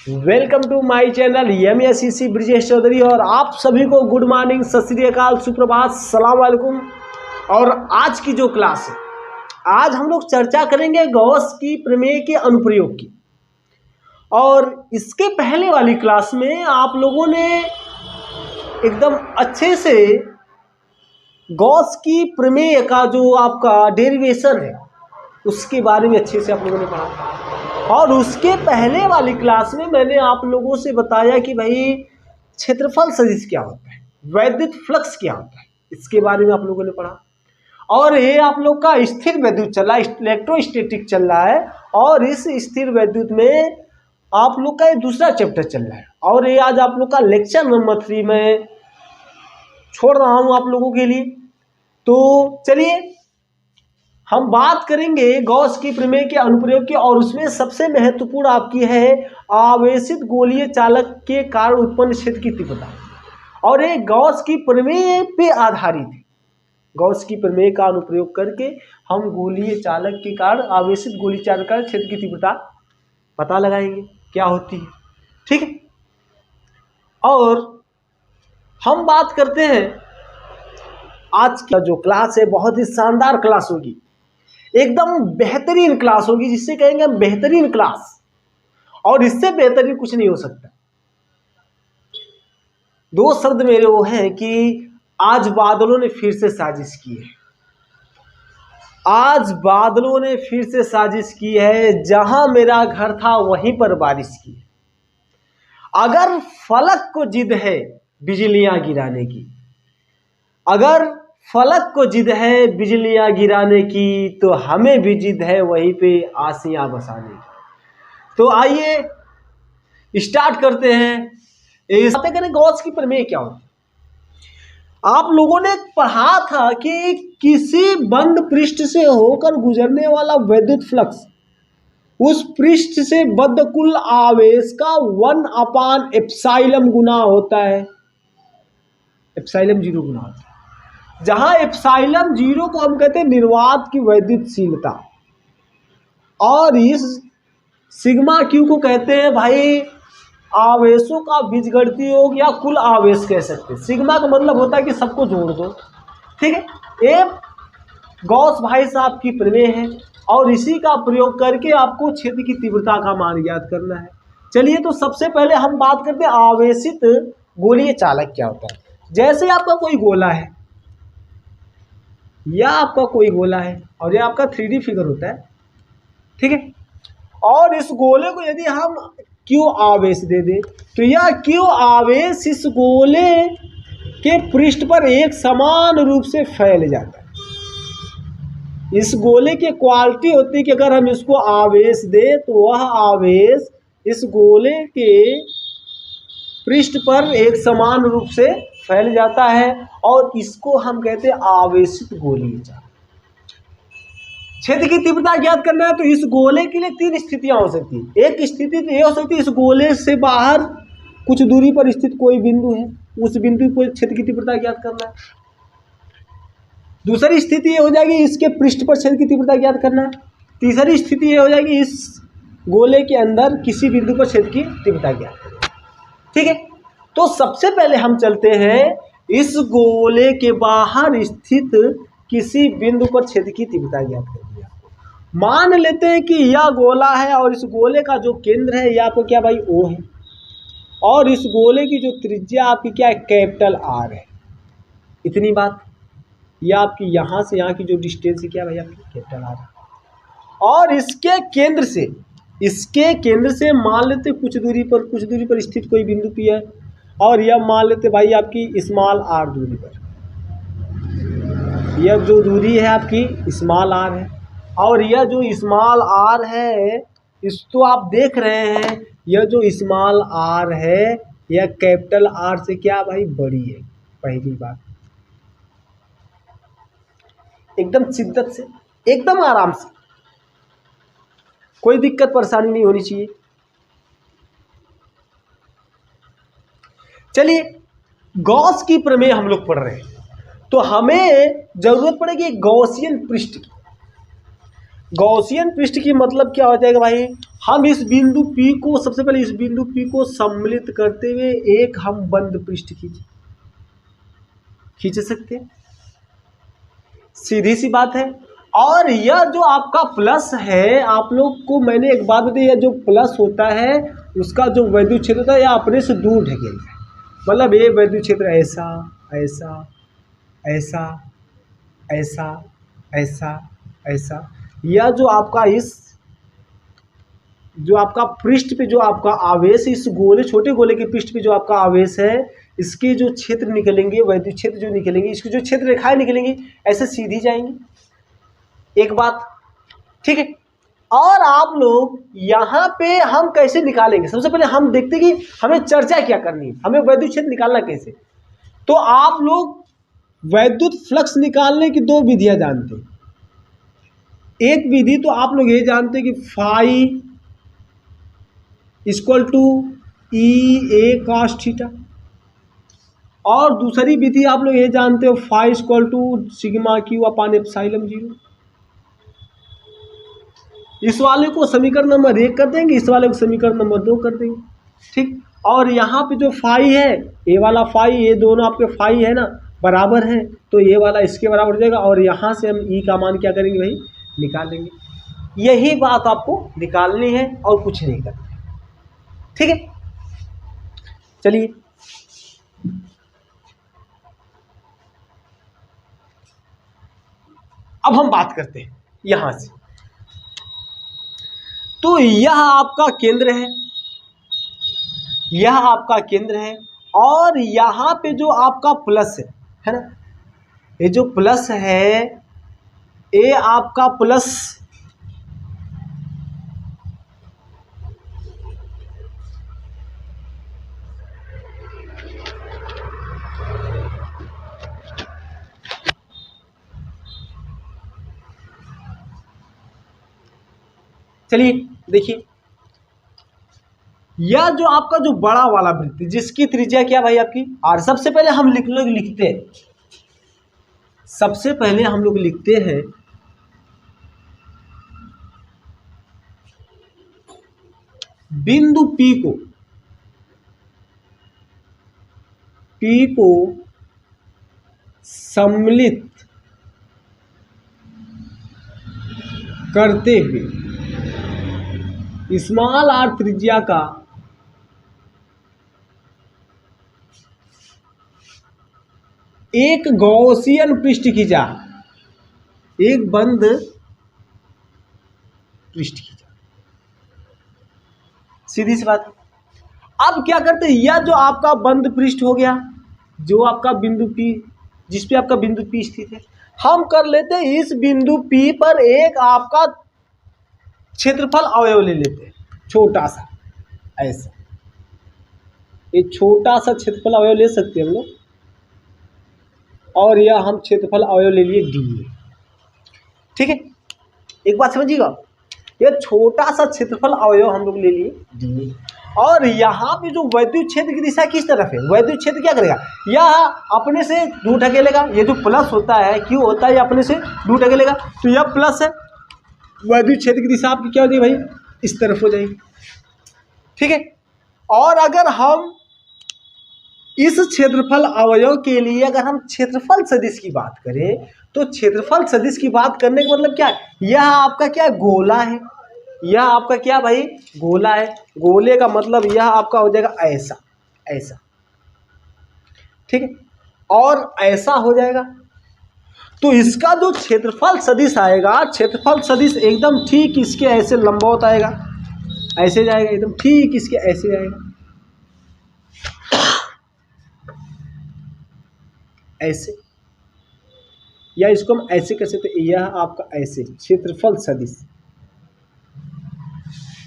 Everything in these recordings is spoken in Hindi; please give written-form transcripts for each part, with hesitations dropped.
Welcome to my channel MSCC Brijesh Chaudhary. और आप सभी को गुड मॉर्निंग, सत श्री अकाल, सुप्रभात, सलाम वालेकुम। और आज की जो क्लास है, आज हम लोग चर्चा करेंगे गॉस की प्रमेय के अनुप्रयोग की। और इसके पहले वाली क्लास में आप लोगों ने एकदम अच्छे से गॉस की प्रमेय का जो आपका डेरिवेशन है उसके बारे में अच्छे से आप लोगों ने पढ़ा। और उसके पहले वाली क्लास में मैंने आप लोगों से बताया कि भाई क्षेत्रफल सदिश क्या होता है, वैद्युत फ्लक्स क्या होता है, इसके बारे में आप लोगों ने पढ़ा। और ये आप लोग का स्थिर वैद्युत चल रहा है, इलेक्ट्रोस्टैटिक चल रहा है। और इस स्थिर वैद्युत में आप लोग का ये दूसरा चैप्टर चल रहा है। और ये आज आप लोग का लेक्चर नंबर 3 में छोड़ रहा हूँ आप लोगों के लिए। तो चलिए हम बात करेंगे गॉस की प्रमेय के अनुप्रयोग की। और उसमें सबसे महत्वपूर्ण आपकी है आवेशित गोलीय चालक के कारण उत्पन्न क्षेत्र की तीव्रता। और ये गॉस की प्रमेय पे आधारित है। गॉस की प्रमेय का अनुप्रयोग करके हम गोलीय चालक के कारण आवेशित गोलीय चालक का क्षेत्र की तीव्रता पता लगाएंगे क्या होती है, ठीक है। और हम बात करते हैं आज की जो क्लास है, बहुत ही शानदार क्लास होगी, एकदम बेहतरीन क्लास होगी, जिससे कहेंगे हम बेहतरीन क्लास। और इससे बेहतरीन कुछ नहीं हो सकता। दो शब्द मेरे वो हैं कि आज बादलों ने फिर से साजिश की है। आज बादलों ने फिर से साजिश की है, जहां मेरा घर था वहीं पर बारिश की है। अगर फलक को जिद है बिजलियां गिराने की, अगर फलक को जिद है बिजलियां गिराने की, तो हमें भी जिद है वहीं पे आसियां बसाने की। तो आइए स्टार्ट करते हैं। इस बातें करें गॉस की प्रमेय क्या होती है। आप लोगों ने पढ़ा था कि किसी बंद पृष्ठ से होकर गुजरने वाला वैद्युत फ्लक्स उस पृष्ठ से बद्ध कुल आवेश का 1/एप्सिलॉन गुना होता है। एप्सिलॉन 0 गुना होता है, जहां एप्सिलॉन 0 को हम कहते हैं निर्वात की वैद्युतशीलता। और इस सिग्मा क्यू को कहते हैं भाई आवेशों का बीजगणितीय योग या कुल आवेश कह सकते हैं। सिग्मा का मतलब होता है कि सबको जोड़ दो, ठीक है। ये गॉस भाई साहब की प्रमेय है। और इसी का प्रयोग करके आपको क्षेत्र की तीव्रता का मान ज्ञात करना है। चलिए तो सबसे पहले हम बात करते हैं आवेशित गोलीय चालक क्या होता है। जैसे आपका कोई गोला है, या आपका कोई गोला है और यह आपका 3D फिगर होता है, ठीक है। और इस गोले को यदि हम Q आवेश दे दें तो यह Q आवेश इस गोले के पृष्ठ पर एक समान रूप से फैल जाता है। इस गोले की क्वालिटी होती है कि अगर हम इसको आवेश दें तो वह आवेश इस गोले के पृष्ठ पर एक समान रूप से फैल जाता है। और इसको हम कहते हैं आवेशित गोलीय चालक। क्षेत्र की तीव्रता ज्ञात करना है तो इस गोले के लिए 3 स्थितियां हो सकती है। एक स्थिति तो ये हो सकती है इस गोले से बाहर कुछ दूरी पर स्थित कोई बिंदु है, उस बिंदु को क्षेत्र की तीव्रता ज्ञात करना है। दूसरी स्थिति ये हो जाएगी इसके पृष्ठ पर क्षेत्र की तीव्रता ज्ञात करना है। तीसरी स्थिति ये हो जाएगी इस गोले के अंदर किसी बिंदु पर क्षेत्र की तीव्रता ज्ञात करना, ठीक है। तो सबसे पहले हम चलते हैं इस गोले के बाहर स्थित किसी बिंदु पर क्षेत्र की तीव्रता ज्ञात करनी है। मान लेते हैं कि यह गोला है और इस गोले का जो केंद्र है यह आपको क्या भाई O है। और इस गोले की जो त्रिज्या आपकी क्या है, कैपिटल R है। इतनी बात। यह आपकी यहाँ से यहाँ की जो डिस्टेंस है क्या भाई आपकी कैपिटल R है। और इसके केंद्र से मान लेते कुछ दूरी पर स्थित कोई बिंदु P है। और यह मान लेते भाई आपकी स्मॉल r दूरी पर, यह जो दूरी है आपकी स्मॉल r है। और यह जो स्मॉल r है इस तो आप देख रहे हैं, यह जो स्मॉल r है यह कैपिटल R से क्या भाई बड़ी है। पहली बात, एकदम शिद्दत से, एकदम आराम से, कोई दिक्कत परेशानी नहीं होनी चाहिए। चलिए गॉस की प्रमेय हम लोग पढ़ रहे हैं तो हमें जरूरत पड़ेगी गॉसियन पृष्ठ की। गॉसियन पृष्ठ की मतलब क्या हो जाएगा भाई, हम इस बिंदु P को, सबसे पहले इस बिंदु P को सम्मिलित करते हुए एक हम बंद पृष्ठ खींच सकते हैं, सीधी सी बात है। और यह जो आपका प्लस है, आप लोग को मैंने एक बात बताई, यह जो प्लस होता है उसका जो वैद्युत क्षेत्र होता है यह अपने से दूर ढकेलता है, मतलब ये वैद्युत क्षेत्र ऐसा ऐसा ऐसा ऐसा ऐसा ऐसा, यह जो आपका इस जो आपका पृष्ठ पे जो आपका आवेश, इस गोले, छोटे गोले के पृष्ठ पे जो आपका आवेश है, इसके जो क्षेत्र निकलेंगे, वैद्युत क्षेत्र जो निकलेंगे, इसकी जो क्षेत्र रेखाएं निकलेंगी ऐसे सीधी जाएंगी, एक बात, ठीक है। और आप लोग यहाँ पे हम कैसे निकालेंगे, सबसे पहले हम देखते हैं कि हमें चर्चा क्या करनी है, हमें वैद्युत क्षेत्र निकालना कैसे। तो आप लोग वैद्युत फ्लक्स निकालने की दो विधियां जानते हैं। एक विधि तो आप लोग ये जानते हैं कि phi equal to E A cos theta, और दूसरी विधि आप लोग ये जानते हो phi equal to sigma Q upon epsilon 0। इस वाले को समीकरण नंबर 1 कर देंगे, इस वाले को समीकरण नंबर 2 कर देंगे, ठीक। और यहाँ पे जो फाई है, ये वाला फाई, ये दोनों आपके फाई है ना, बराबर है, तो ये वाला इसके बराबर हो जाएगा, और यहाँ से हम E का मान क्या करेंगे भाई, निकाल लेंगे। यही बात आपको निकालनी है और कुछ नहीं करना, ठीक है। चलिए अब हम बात करते हैं यहां से। तो यह आपका केंद्र है, यह आपका केंद्र है, और यहां पे जो आपका प्लस है ना, ये जो प्लस है, ये आपका प्लस चलिए देखिए, यह जो आपका जो बड़ा वाला वृत्त जिसकी त्रिज्या क्या भाई आपकी R, सबसे पहले हम लिखते हैं, सबसे पहले हम लोग लिखते हैं बिंदु P को सम्मिलित करते हुए स्मॉल r त्रिज्या का एक गॉसियन पृष्ठ खींचा, एक बंद पृष्ठ खींचा, सीधी सी बात। अब क्या करते हैं, यह जो आपका बंद पृष्ठ हो गया, जो आपका बिंदु P, जिस पे आपका बिंदु P स्थित है, हम कर लेते हैं इस बिंदु P पर एक आपका क्षेत्रफल अवयव ले लेते हैं, छोटा सा ऐसा, एक छोटा सा क्षेत्रफल अवयव ले सकते हैं हम लोग, और यह हम क्षेत्रफल अवयव ले लिए D, ठीक है। एक बात समझिएगा, यह छोटा सा क्षेत्रफल अवयव हम लोग ले लिए D, और यहाँ पे जो वैद्युत क्षेत्र की दिशा किस तरफ है, वैद्युत क्षेत्र क्या करेगा, यह अपने से दूर ढकेलेगा, ये जो प्लस होता है, Q होता है, ये अपने से दूर ढकेलेगा, तो यह प्लस है, वैद्युत क्षेत्र की दिशा आपकी क्या हो जाएगी भाई, इस तरफ हो जाएगी, ठीक है। और अगर हम इस क्षेत्रफल अवयव के लिए अगर हम क्षेत्रफल सदिश की बात करें, तो क्षेत्रफल सदिश की बात करने का मतलब क्या है, यह आपका क्या है, गोला है, यह आपका क्या भाई, गोला है, गोले का मतलब यह आपका हो जाएगा ऐसा ऐसा, ठीक है, और ऐसा हो जाएगा। तो इसका जो क्षेत्रफल सदिश आएगा, क्षेत्रफल सदिश एकदम ठीक इसके ऐसे लंबवत आएगा, ऐसे जाएगा, एकदम ठीक इसके ऐसे जाएगा, ऐसे, या इसको हम ऐसे कर सकते हैं, यह आपका ऐसे क्षेत्रफल सदिश,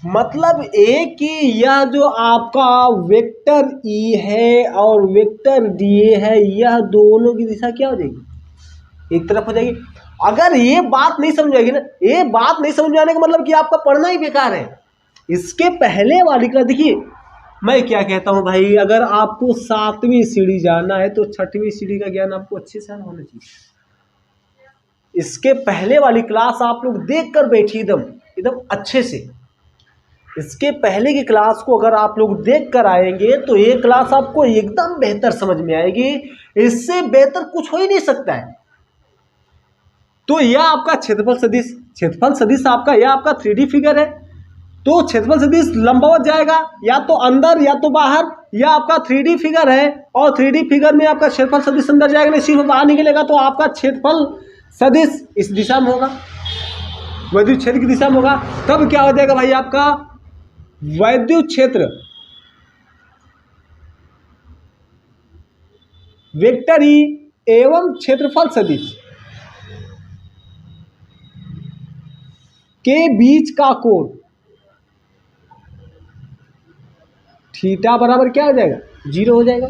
मतलब एक कि यह जो आपका वेक्टर E है और वेक्टर DA है, यह दोनों की दिशा क्या हो जाएगी, एक तरफ हो जाएगी। अगर ये बात नहीं समझ आएगी ना, ये बात नहीं समझ आने का मतलब कि आपका पढ़ना ही बेकार है। इसके पहले वाली का देखिए, मैं क्या कहता हूँ भाई, अगर आपको 7वीं सीढ़ी जाना है तो 6वीं सीढ़ी का ज्ञान आपको अच्छे से होना चाहिए। इसके पहले वाली क्लास आप लोग देख कर बैठिए एकदम एकदम अच्छे से। इसके पहले की क्लास को अगर आप लोग देख कर आएंगे तो ये क्लास आपको एकदम बेहतर समझ में आएगी। इससे बेहतर कुछ हो ही नहीं सकता है। तो यह आपका क्षेत्रफल सदिश आपका यह आपका 3D फिगर है। तो क्षेत्रफल सदिश लंबवत जाएगा या तो अंदर या तो बाहर। यह आपका 3D फिगर है और 3D फिगर में आपका क्षेत्रफल सदिश अंदर जाएगा नहीं, सिर्फ बाहर निकलेगा। तो आपका क्षेत्रफल सदिश इस दिशा में होगा, वैद्युत क्षेत्र की दिशा में होगा। तब क्या हो जाएगा भाई, आपका वैद्युत क्षेत्र वेक्टर ई एवं क्षेत्रफल सदिश के बीच का कोण थीटा बराबर क्या हो जाएगा, 0 हो जाएगा।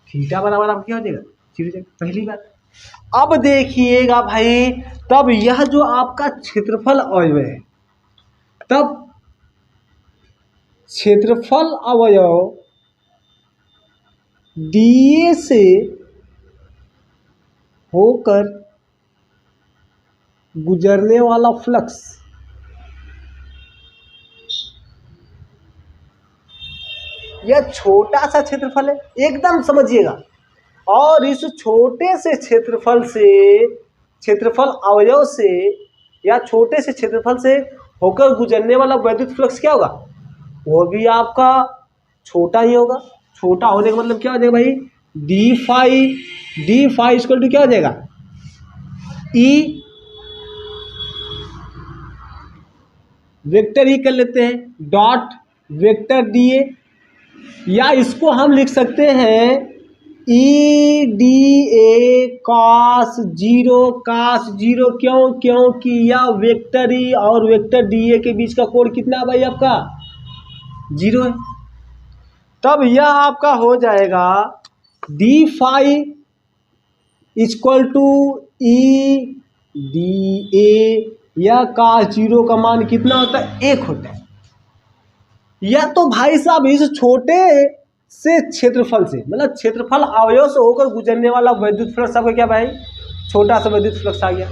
थीटा बराबर आप क्या हो जाएगा, 0 हो जाएगा, पहली बात। अब देखिएगा भाई, तब यह जो आपका क्षेत्रफल अवयव है, तब क्षेत्रफल अवयव डीए से होकर गुजरने वाला फ्लक्स यह छोटा सा क्षेत्रफल है, एकदम समझिएगा। और इस छोटे से क्षेत्रफल अवयव से या छोटे से क्षेत्रफल से होकर गुजरने वाला वैद्युत फ्लक्स क्या होगा, वो भी आपका छोटा ही होगा। छोटा होने का मतलब क्या हो जाएगा भाई, डी फाई इक्वल टू क्या हो जाएगा, ई वेक्टर ई कर लेते हैं डॉट वेक्टर डी ए, या इसको हम लिख सकते हैं ई डी ए कॉस जीरो। क्योंकि यह वेक्टर ई और वेक्टर डी ए के बीच का कोण कितना है भाई, आपका 0 है। तब यह आपका हो जाएगा D phi equal to E D A, या cos 0 का मान कितना होता है, 1 होता है। या तो भाई साहब इस छोटे से क्षेत्रफल से, मतलब क्षेत्रफल अवयव से होकर गुजरने वाला वैद्युत फ्लक्स आपका क्या भाई, छोटा सा वैद्युत फ्लक्स आ गया।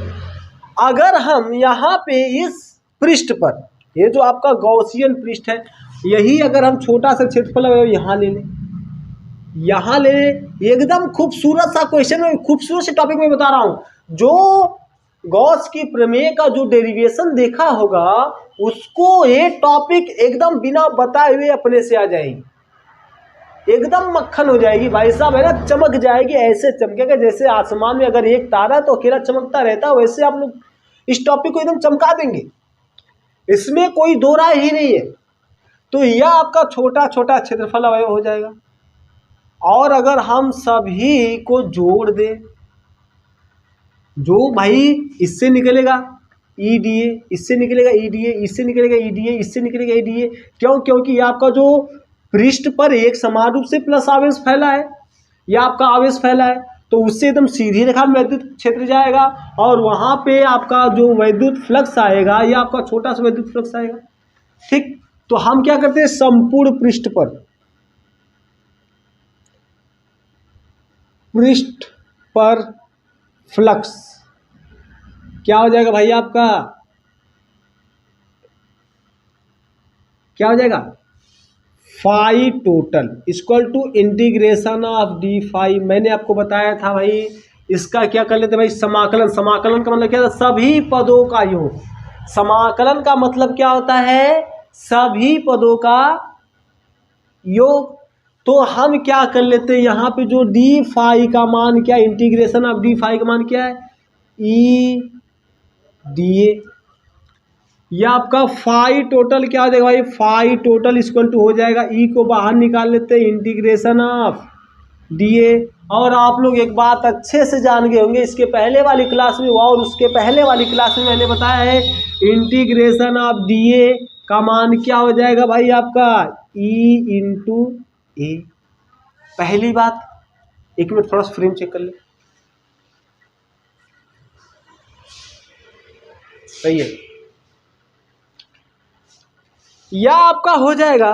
अगर हम यहाँ पे इस पृष्ठ पर, ये जो आपका गॉसियन पृष्ठ है, यही अगर हम छोटा सा क्षेत्रफल अवयव यहाँ ले लें, एकदम खूबसूरत सा क्वेश्चन में, खूबसूरत से टॉपिक में बता रहा हूँ। जो गॉस की प्रमेय का जो डेरिवेशन देखा होगा, उसको ये टॉपिक एकदम बिना बताए हुए अपने से आ जाएगी, एकदम मक्खन हो जाएगी भाई साहब, है ना, चमक जाएगी। ऐसे चमकेगा जैसे आसमान में अगर एक तारा तो अकेला चमकता रहता है, वैसे आप लोग इस टॉपिक को एकदम चमका देंगे, इसमें कोई दो राय ही नहीं है। तो यह आपका छोटा छोटा क्षेत्रफल अवयव हो जाएगा। और अगर हम सभी को जोड़ दें, जो भाई इससे निकलेगा ई डी ए, इससे निकलेगा ई डी ए, इससे निकलेगा ई डी ए, इससे निकलेगा ई डी ए। क्योंकि ये आपका जो पृष्ठ पर एक समान रूप से प्लस आवेश फैला है, या आपका आवेश फैला है, तो उससे एकदम सीधी रेखा में वैद्युत क्षेत्र जाएगा और वहां पे आपका जो वैद्युत फ्लक्स आएगा, या आपका छोटा सा वैद्युत फ्लक्स आएगा। ठीक, तो हम क्या करते हैं, संपूर्ण पृष्ठ पर फ्लक्स क्या हो जाएगा भाई, आपका क्या हो जाएगा, phi total equal to integration of D phi. मैंने आपको बताया था भाई, इसका क्या कर लेते भाई, समाकलन। समाकलन का मतलब क्या था, सभी पदों का योग। समाकलन का मतलब क्या होता है, सभी पदों का योग। तो हम क्या कर लेते हैं, यहाँ पे जो डी फाई का मान क्या, इंटीग्रेशन ऑफ डी फाई का मान क्या है, ई डी ए। या आपका फाई टोटल क्या हो जाएगा भाई, फाई टोटल इक्वल टू हो जाएगा, ई को बाहर निकाल लेते हैं, इंटीग्रेशन ऑफ डी ए। और आप लोग एक बात अच्छे से जान गए होंगे, इसके पहले वाली क्लास में और उसके पहले वाली क्लास में मैंने बताया है, इंटीग्रेशन ऑफ डी ए का मान क्या हो जाएगा भाई, आपका ई इंटू ए। पहली बात, एक मिनट थोड़ा सा फ्रेम चेक कर ले, सही है। या आपका हो जाएगा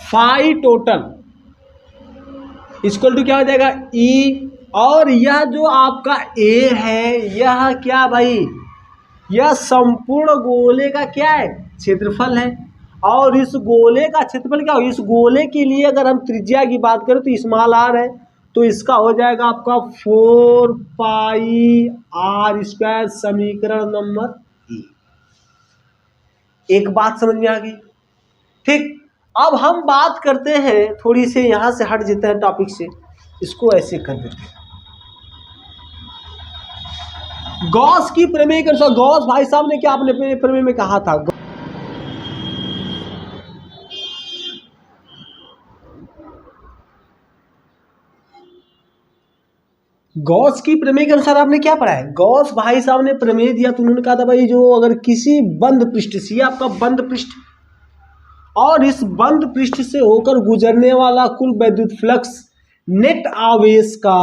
फाई टोटल इक्वल टू क्या हो जाएगा ई, और यह जो आपका ए है यह क्या भाई, यह संपूर्ण गोले का क्या है, क्षेत्रफल है। और इस गोले का क्षेत्रफल क्या हो, इस गोले के लिए अगर हम त्रिज्या की बात करें तो स्मॉल आर है, तो इसका हो जाएगा आपका 4 पाई आर स्क्वायर, समीकरण नंबर ए। एक बात समझ में आ गई, ठीक। अब हम बात करते हैं, थोड़ी से यहां से हट जाते हैं टॉपिक से, इसको ऐसे कर देते हैं। गॉस की प्रमेय के अनुसार, गॉस भाई साहब ने क्या अपने प्रमेय में कहा था, गॉस की प्रमेय के अनुसार आपने क्या पढ़ा है, गॉस भाई साहब ने प्रमेय दिया तो उन्होंने कहा था भाई जो अगर किसी बंद पृष्ठ से, आपका बंद पृष्ठ और इस बंद पृष्ठ से होकर गुजरने वाला कुल वैद्युत फ्लक्स नेट आवेश का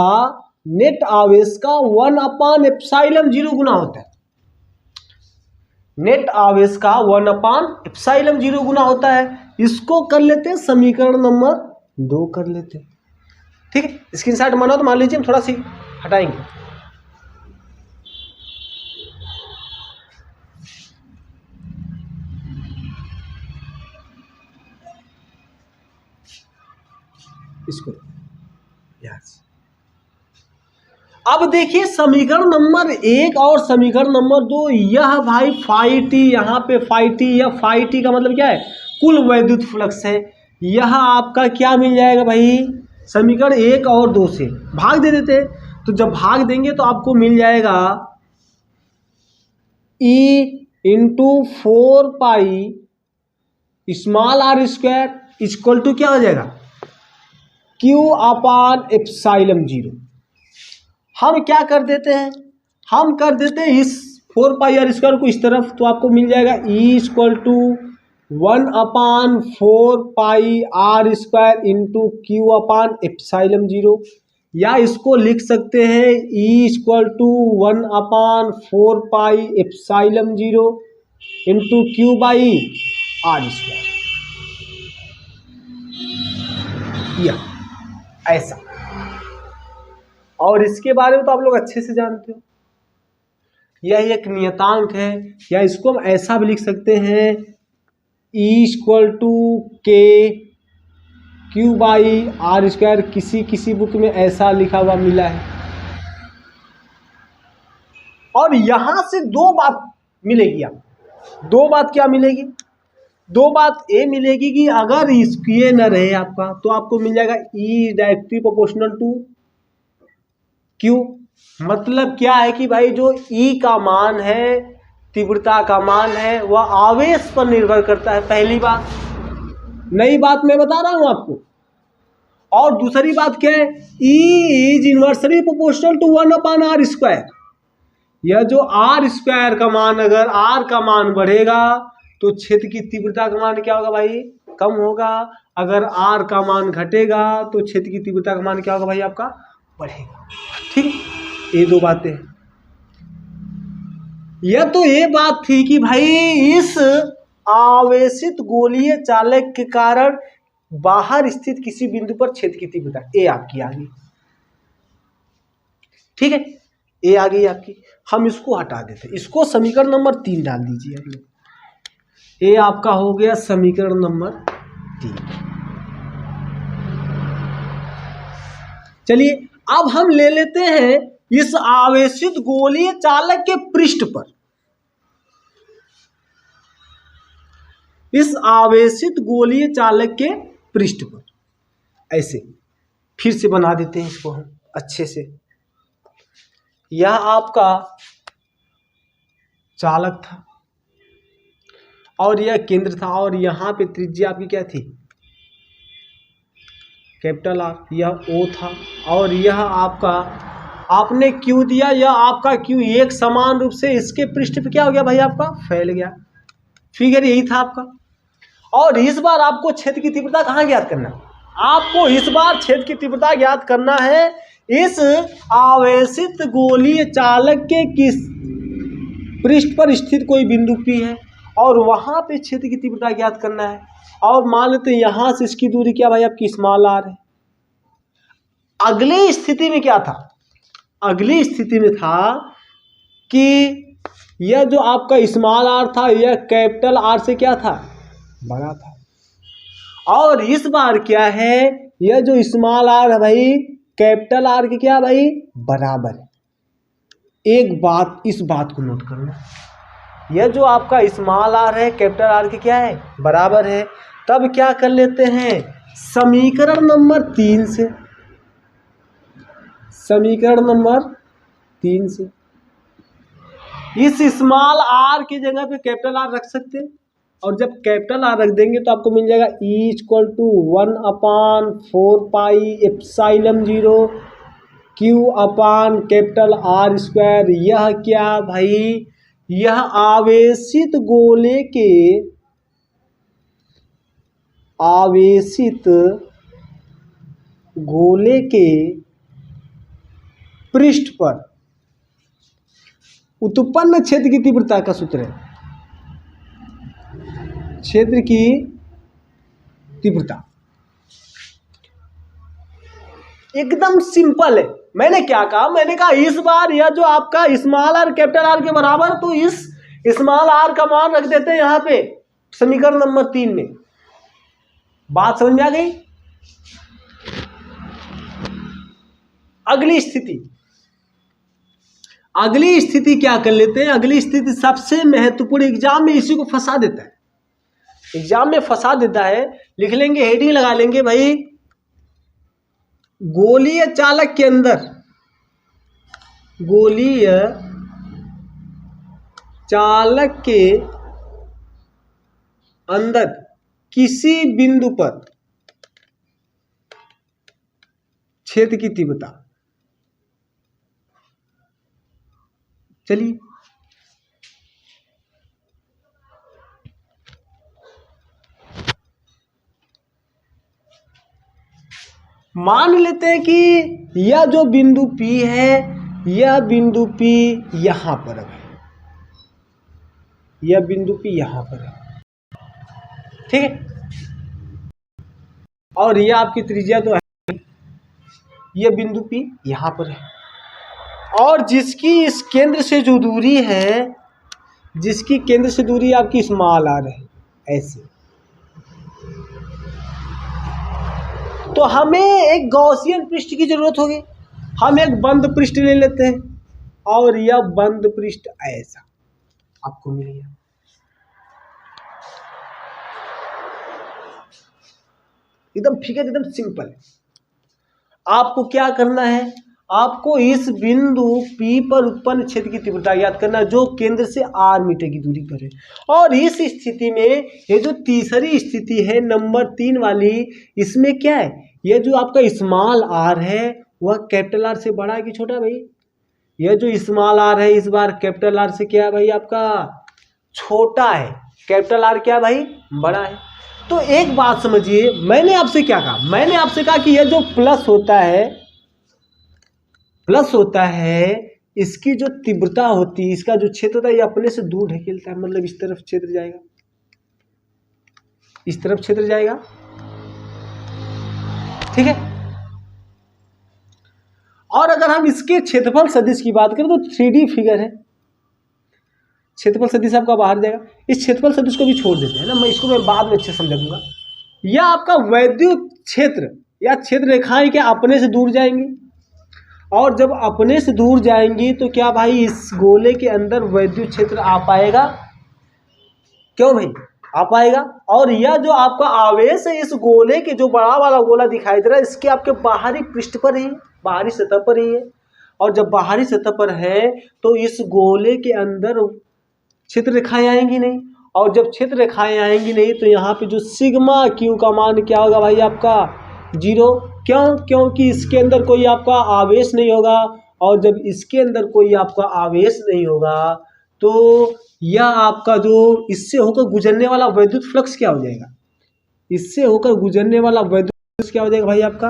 1/ε0 गुना होता है। नेट आवेश का 1/ε0 गुना होता है। इसको कर लेते हैं समीकरण नंबर 2 कर लेते हैं, ठीक है। स्क्रीनशॉट मानो तो मान लीजिए हम थोड़ा सी हटाएंगे। इसको यस, अब देखिए समीकरण नंबर 1 और समीकरण नंबर 2, यह भाई फाई टी, यहाँ पे फाई टी, यह फाई टी का मतलब क्या है, कुल वैद्युत फ्लक्स है। यह आपका क्या मिल जाएगा भाई, समीकरण 1 और 2 से भाग दे देते हैं, तो जब भाग देंगे तो आपको मिल जाएगा E into 4 pi small R square equal to क्या हो जाएगा, Q/ε0। हम क्या कर देते हैं, हम कर देते हैं इस 4 पाई आर स्क्वायर को इस तरफ, तो आपको मिल जाएगा E equal to 1/4 pi r square into Q/ε0, या इसको लिख सकते हैं E equal to 1/4 pi ε0 into Q/r square, या ऐसा। और इसके बारे में तो आप लोग अच्छे से जानते हो, यह एक नियतांक है, या इसको हम ऐसा भी लिख सकते हैं E equal to K Q/r square, किसी बुक में ऐसा लिखा हुआ मिला है। और यहां से दो बात मिलेगी, आप दो बात क्या मिलेगी, दो बात ये मिलेगी कि अगर ये न रहे आपका तो आपको मिल जाएगा E directly proportional to Q। मतलब क्या है कि भाई जो E का मान है, तीव्रता का मान है, वह आवेश पर निर्भर करता है, पहली बात। नई बात मैं बता रहा हूं आपको। और दूसरी बात क्या है, E is inversely proportional to 1/r square. यह जो r स्क्वायर का मान, अगर r का मान बढ़ेगा तो क्षेत्र की तीव्रता का मान क्या होगा भाई, कम होगा। अगर r का मान घटेगा तो क्षेत्र की तीव्रता का मान क्या होगा भाई, आपका बढ़ेगा, ठीक। ये दो बातें हैं। यह तो ये बात थी कि भाई इस आवेशित गोलीय चालक के कारण बाहर स्थित किसी बिंदु पर क्षेत्र की तीव्रता, ए आपकी आ गई, ठीक है, ए आ गई आपकी। हम इसको हटा देते, इसको समीकरण नंबर 3 डाल दीजिए आप लोग। ए आपका हो गया समीकरण नंबर 3। चलिए अब हम ले लेते हैं इस आवेशित गोलीय चालक के पृष्ठ पर, इस आवेशित गोलीय चालक के पृष्ठ पर ऐसे फिर से बना देते हैं इसको हम अच्छे से। यह आपका चालक था और यह केंद्र था, और यहां पे त्रिज्या आपकी क्या थी, कैपिटल आर, यह O था, और यह आपका आपने Q दिया, यह आपका Q एक समान रूप से इसके पृष्ठ पे क्या हो गया भाई, आपका फैल गया। फिगर यही था आपका। और इस बार आपको क्षेत्र की तीव्रता कहाँ ज्ञात करना है, आपको इस बार क्षेत्र की तीव्रता ज्ञात करना है इस आवेशित गोलीय चालक के किस पृष्ठ पर स्थित कोई बिंदु P है, और वहां पे क्षेत्र की तीव्रता ज्ञात करना है। और मान लेते हैं यहां से इसकी दूरी क्या भाई आपकी स्मॉल आर है। अगली स्थिति में क्या था, अगली स्थिति में था कि यह जो आपका स्मॉल आर था यह कैपिटल आर से क्या था, बड़ा था। और इस बार क्या है, यह जो स्मॉल आर है भाई कैपिटल आर के क्या भाई बराबर है। एक बात, इस बात को नोट करना, यह जो आपका स्मॉल आर है कैपिटल आर के क्या है बराबर है। तब क्या कर लेते हैं, समीकरण नंबर 3 से, समीकरण नंबर 3 से इस स्मॉल आर की जगह पे कैपिटल आर रख सकते हैं। और जब कैपिटल आर रख देंगे तो आपको मिल जाएगा E=1/4πε0 Q/कैपिटल R²। यह क्या भाई, यह आवेशित गोले के पृष्ठ पर उत्पन्न क्षेत्र की तीव्रता का सूत्र है। क्षेत्र की तीव्रता एकदम सिंपल है। मैंने क्या कहा, मैंने कहा इस बार यह जो आपका स्मॉल आर कैपिटल आर के बराबर, तो इस स्मॉल आर का मान रख देते हैं यहां पे समीकरण नंबर 3 में। बात समझ में आ गई। अगली स्थिति क्या कर लेते हैं, अगली स्थिति सबसे महत्वपूर्ण, एग्जाम में इसी को फंसा देता है, एग्जाम में फंसा देता है। लिख लेंगे, हेडिंग लगा लेंगे भाई, गोलीय चालक के अंदर, गोलीय चालक के अंदर किसी बिंदु पर क्षेत्र की तीव्रता। चलिए मान लेते हैं कि यह जो बिंदु P है, यह बिंदु P यहां पर है, यह बिंदु P यहां पर है, ठीक है। और यह आपकी त्रिज्या तो है, यह बिंदु P यहां पर है। और जिसकी इस केंद्र से जो दूरी है, जिसकी केंद्र से दूरी आपकी स्मॉल आर है, ऐसे। तो हमें एक गॉसियन पृष्ठ की जरूरत होगी। हम एक बंद पृष्ठ ले लेते हैं और यह बंद पृष्ठ ऐसा आपको मिल गया। एकदम फिगर एकदम सिंपल है। आपको क्या करना है, आपको इस बिंदु P पर उत्पन्न क्षेत्र की तीव्रता याद करना है, जो केंद्र से r मीटर की दूरी पर है। और इस स्थिति में ये जो तीसरी स्थिति है नंबर 3 वाली, इसमें क्या है, यह जो आपका स्मॉल r है वह कैपिटल R से बड़ा है कि छोटा भाई। यह जो स्मॉल r है इस बार कैपिटल R से क्या है भाई आपका छोटा है, कैपिटल R क्या है भाई बड़ा है। तो एक बात समझिए, मैंने आपसे क्या कहा, मैंने आपसे कहा कि यह जो प्लस होता है इसकी जो तीव्रता होती है, इसका जो क्षेत्र होता है, ये अपने से दूर ढकेलता है, मतलब इस तरफ क्षेत्र जाएगा, इस तरफ क्षेत्र जाएगा, ठीक है। और अगर हम इसके क्षेत्रफल सदिश की बात करें तो 3D फिगर है, क्षेत्रफल सदिश आपका बाहर जाएगा। इस क्षेत्रफल सदिश को भी छोड़ देते हैं ना, मैं बाद में अच्छे समझा दूंगा। यह आपका वैद्युत क्षेत्र या क्षेत्र रेखाएं क्या अपने से दूर जाएंगी, और जब अपने से दूर जाएंगी तो क्या भाई इस गोले के अंदर वैद्युत क्षेत्र आ पाएगा, क्यों भाई आ पाएगा। और यह जो आपका आवेश है इस गोले के, जो बड़ा वाला गोला दिखाई दे रहा है, इसके आपके बाहरी पृष्ठ पर ही, बाहरी सतह पर ही है। और जब बाहरी सतह पर है तो इस गोले के अंदर क्षेत्र रेखाएं आएंगी नहीं, और जब क्षेत्र रेखाएं आएंगी नहीं तो यहाँ पे जो सिग्मा क्यू का मान क्या होगा भाई आपका 0। क्यों, क्योंकि इसके अंदर कोई आपका आवेश नहीं होगा, और जब इसके अंदर कोई आपका आवेश नहीं होगा तो यह आपका जो इससे होकर गुजरने वाला वैद्युत फ्लक्स क्या हो जाएगा, इससे होकर गुजरने वाला वैद्युत फ्लक्स क्या हो जाएगा भाई आपका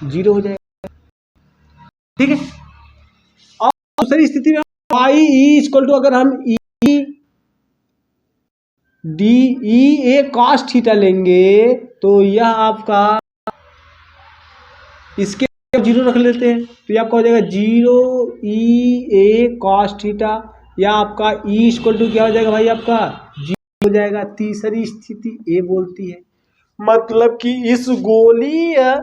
0 हो जाएगा, ठीक है। और दूसरी स्थिति में y = अगर हम डी ई ए कॉस थीटा लेंगे तो यह आपका, इसके जीरो रख लेते हैं तो ये आपका हो जाएगा 0 ई ए कॉस थीटा, या आपका ई इक्वल टू क्या हो जाएगा भाई, आपका 0 हो जाएगा। तीसरी स्थिति ए बोलती है, मतलब कि इस गोलीय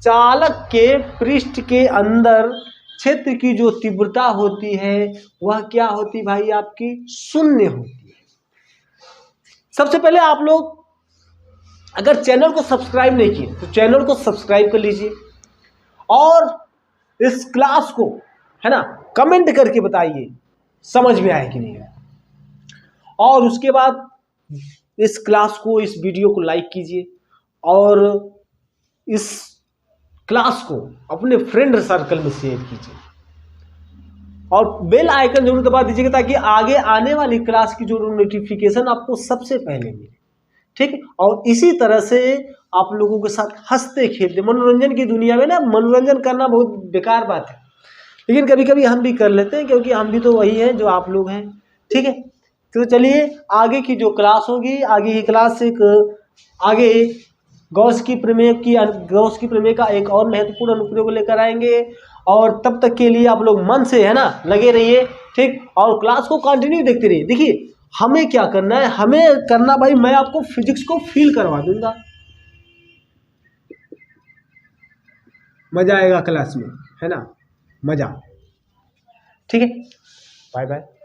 चालक के पृष्ठ के अंदर क्षेत्र की जो तीव्रता होती है वह क्या होती भाई, आपकी शून्य होती है। सबसे पहले आप लोग अगर चैनल को सब्सक्राइब नहीं किए तो चैनल को सब्सक्राइब कर लीजिए, और इस क्लास को है ना कमेंट करके बताइए समझ में आए कि नहीं है, और उसके बाद इस क्लास को, इस वीडियो को लाइक कीजिए और इस क्लास को अपने फ्रेंड सर्कल में शेयर कीजिए, और बेल आइकन जरूर दबा दीजिएगा ताकि आगे आने वाली क्लास की जो नोटिफिकेशन आपको सबसे पहले मिले, ठीक। और इसी तरह से आप लोगों के साथ हंसते खेलते, मनोरंजन की दुनिया में ना मनोरंजन करना बहुत बेकार बात है, लेकिन कभी कभी हम भी कर लेते हैं क्योंकि हम भी तो वही हैं जो आप लोग हैं, ठीक है। तो चलिए आगे की जो क्लास होगी, आगे की क्लास एक आगे गॉस की प्रमेय का एक और महत्वपूर्ण अनुप्रयोग लेकर आएंगे, और तब तक के लिए आप लोग मन से है ना लगे रहिए, ठीक। और क्लास को कंटिन्यू देखते रहिए। देखिए हमें क्या करना है, हमें करना भाई, मैं आपको फिजिक्स को फील करवा दूंगा, मजा आएगा क्लास में, है ना, मजा, ठीक है। Bye bye.